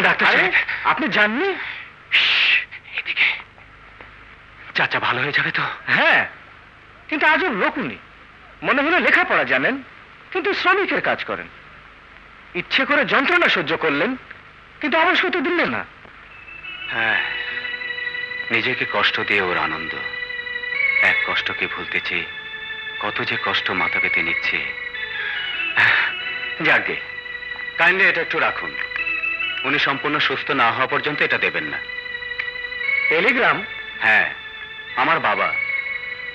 Doctor সাহেব, আপনি জাননি? এদিকে। চাচা ভালো হয়ে যাবে তো? হ্যাঁ, কিন্তু আজও লোক উনি। মনে হলো লেখাপড়া জানেন, কিন্তু শ্রমিকের কাজ করেন। ইচ্ছে করে যন্ত্রণা সহ্য করলেন, কিন্তু অবশ্য তো দিলেন না। হ্যাঁ, নিজেকে কষ্ট দিয়ে ওর আনন্দ। এক কষ্টকে ভুলতে চেয়ে কত যে কষ্ট মাথা পেতে নিচ্ছে। যাকে কাইন্ডলি এটা একটু রাখুন। উনি সম্পূর্ণ সুস্থ না হওয়া পর্যন্ত এটা দেবেন না। টেলিগ্রাম? হ্যাঁ, আমার বাবা,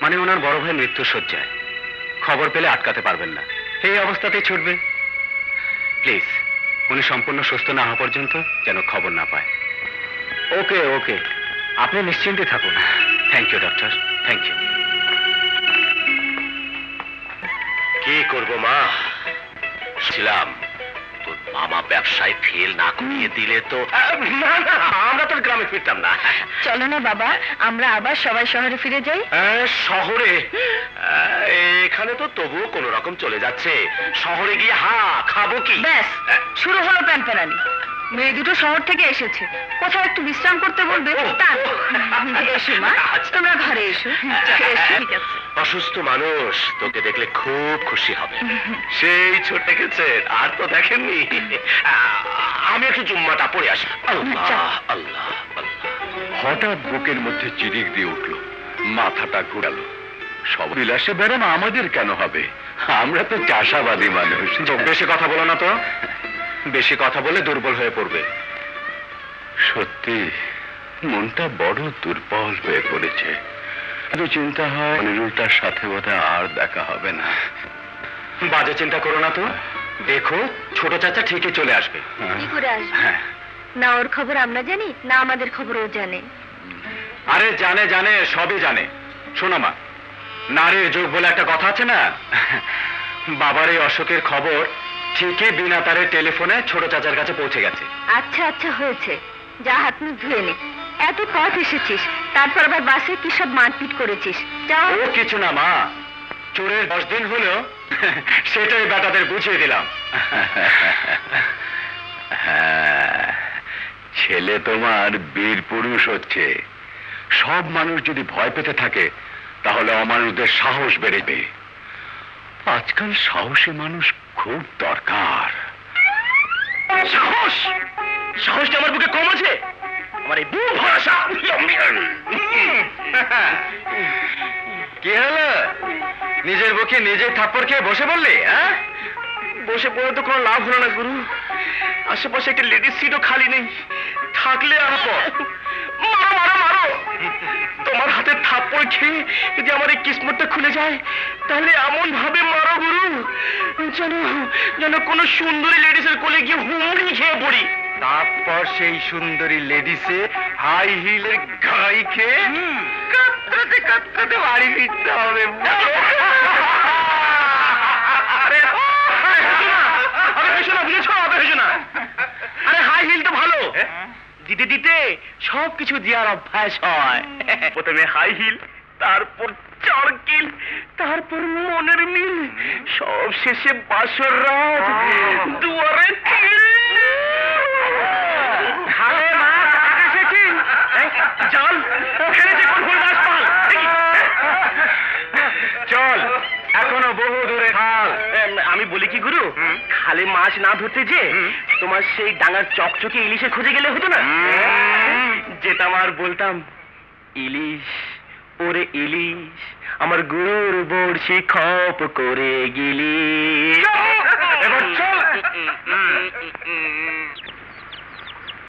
মানে ওনার বড় ভাই মৃত্যু শয্যায়। খবর পেলে আটকাতে পারবেন না, এই অবস্থাতেই ছুটবে। প্লিজ, উনি সম্পূর্ণ সুস্থ না হওয়া পর্যন্ত যেন খবর না পায়। ওকে ওকে, আপনি নিশ্চিন্তে থাকুন। Thank you doctor, thank you. কি করবো মা, ছিলাম তোর মামা ব্যবসায় ফেল না করিয়ে দিলে তো না না আমরা তোর গ্রামে ফিরতাম না। চলো না বাবা, আমরা আবার সবাই শহরে ফিরে যাই। শহরে? এখানে তো তবুও কোন রকম চলে যাচ্ছে, শহরে গিয়ে খাবো কি? ব্যাস শুরু হলো প্যানপ্যানানি। মেয়ে দুটো শহর থেকে এসেছে, কোথাও একটু বিশ্রাম করতে বলবে। এসো মা, তোমরা ঘরে এসো। ঠিক আছে। অসুস্থ মানুষ তোকে দেখলে খুব খুশি হবে। সেই ছোট গেছেন, আর তো দেখেননি। আমি একটু জুম্মাটা পড়ে আসি। আল্লাহ আল্লাহ আল্লাহ। হঠাৎ বুকের মধ্যে চিরিক দিয়ে উঠল, মাথাটা ঘুরালো। সব বিলাসে বেরোনো আমাদের কেন হবে? আমরা তো চাষাবাদী মানুষ। বেশি কথা বলো না তো, বেশি কথা বলে দুর্বল হয়ে পড়বে। সত্যি মনটা বড় দুর্বল হয়ে পড়েছে। শুধু চিন্তা হয় অনিরুলটার সাথে বোধহয় আর দেখা হবে না। বাজে চিন্তা করো না তো, দেখো ছোট চাচা ঠিকই চলে আসবে। কি করে আসবে? হ্যাঁ, না ওর খবর আমরা জানি, না আমাদের খবর ও জানে। আরে জানে জানে, সবই জানে। শোনো মা, নারীর যুগ বলে একটা কথা আছে না? বাবার এই অসুখের খবর ঠিকই বিনা তারের টেলিফোনে ছোট চাচার কাছে পৌঁছে গেছে। আচ্ছা আচ্ছা হয়েছে, যা হাত মুখ ধুয়ে নে। এত পথ এসেছিস, তারপর আবার বাসে কি সব মারপিট করেছিস। যাও। ও কিছু না মা, চোরের 10 দিন হলো, সেটাই বেটাদের বুঝিয়ে দিলাম। হ্যাঁ, ছেলে তোমার বীর পুরুষ হচ্ছে। সব মানুষ যদি ভয় পেতে থাকে তাহলে অমানুষদের সাহস বেড়েবে। আজকাল সাহসী মানুষ খুব দরকার। সাহস? সাহসটা আমার বুকে কম আছে? আমার এই বুক ভরসা। কি হলো, নিজের বুকে নিজেই থাপ্পড় খেয়ে বসে বললি? হ্যাঁ, বসে পড়ে তো কোনো লাভ হলো না গুরু। আশেপাশে একটা লেডিস সিটও খালি নেই, থাকলে আর মারো মারো মারো। তোমার হাতে থাপ্পড় খেয়ে যদি আমার এই কিসমতটা খুলে যায়, তাহলে এমন ভাবে মারো গুরু যেন যেন কোনো সুন্দরী লেডিসের কোলে গিয়ে হুমড়ি খেয়ে পড়ি। তারপর সেই সুন্দরী লেডিসে হাই হিলের গাই খেয়ে কাঁদতে কাঁদতে বাড়ি ফিরতে হবে। আরে হাই হিল তো ভালো, দিতে দিতে সবকিছু দেওয়ার অভ্যাস হয়। প্রথমে হাই হিল, তারপর চারকিল, তারপর মনের মিল, সব শেষে বাসর রাত, দুয়ারে কিল। চল চল, এখনো বহু দূরে খাল। আমি বলি কি গুরু, খালে মাছ না ধরতে যে তোমার সেই ডাঙার চকচকে ইলিশে খুঁজে গেলে হতো না? যেতাম আর বলতাম, ইলিশ ওরে ইলিশ, আমার গুরুর বড়শি খপ করে গিলি।